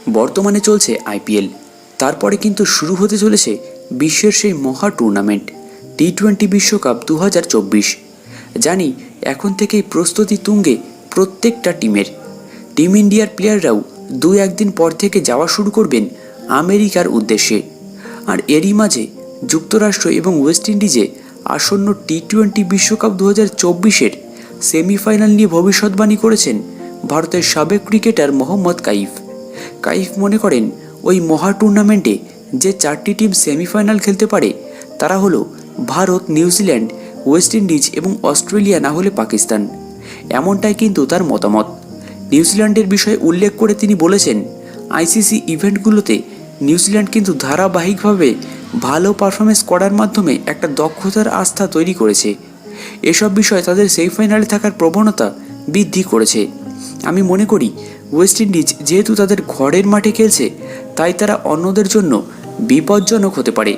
বর্তমানে চলছে আইপিএল, তারপরে কিন্তু শুরু হতে চলেছে বিশ্বের সেই মহা টুর্নামেন্ট টি-20 বিশ্বকাপ 2024। জানি এখন থেকেই প্রস্তুতি তুঙ্গে প্রত্যেকটা টিমের। টিম ইন্ডিয়ার প্লেয়াররাও 2-1 দিন পর থেকে যাওয়া শুরু করবেন আমেরিকার উদ্দেশ্যে। আর এরই মাঝে যুক্তরাষ্ট্র এবং ওয়েস্ট ইন্ডিজে আসন্ন টি-20 বিশ্বকাপ 2024-এর সেমিফাইনাল নিয়ে ভবিষ্যৎবাণী করেছেন ভারতের সাবেক ক্রিকেটার মোহাম্মদ কাইফ। কাইফ মনে করেন ওই মহা টুর্নামেন্টে যে 4টি টিম সেমিফাইনাল খেলতে পারে তারা হলো ভারত, নিউজিল্যান্ড, ওয়েস্ট ইন্ডিজ এবং অস্ট্রেলিয়া, না হলে পাকিস্তান। এমনটাই কিন্তু তার মতামত। নিউজিল্যান্ডের বিষয়ে উল্লেখ করে তিনি বলেছেন, আইসিসি ইভেন্টগুলোতে নিউজিল্যান্ড কিন্তু ধারাবাহিকভাবে ভালো পারফরমেন্স করার মাধ্যমে একটা দক্ষতার আস্থা তৈরি করেছে। এসব বিষয় তাদের সেমিফাইনালে থাকার প্রবণতা বৃদ্ধি করেছে। আমি মনে করি ওয়েস্ট ইন্ডিজ যেহেতু তাদের ঘরের মাঠে খেলছে, তাই তারা অন্যদের জন্য বিপজ্জনক হতে পারে।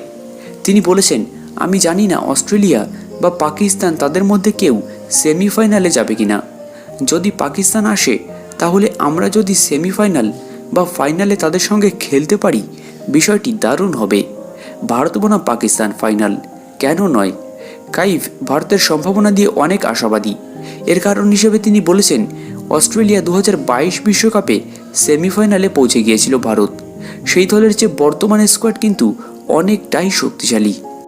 তিনি বলেছেন, আমি জানি না অস্ট্রেলিয়া বা পাকিস্তান তাদের মধ্যে কেউ সেমিফাইনালে যাবে কিনা। যদি পাকিস্তান আসে তাহলে আমরা যদি সেমিফাইনাল বা ফাইনালে তাদের সঙ্গে খেলতে পারি, বিষয়টি দারুণ হবে। ভারত বনাম পাকিস্তান ফাইনাল, কেন নয়? কাইফ ভারতের সম্ভাবনা দিয়ে অনেক আশাবাদী। এর কারণ হিসেবে তিনি বলেছেন, অস্ট্রেলিয়া 2022 বিশ্বকাপে সেমিফাইনালে পৌঁছে গিয়েছিল ভারত। সেই দলের চেয়ে বর্তমানে স্কোয়াড কিন্তু অনেকটাই শক্তিশালী।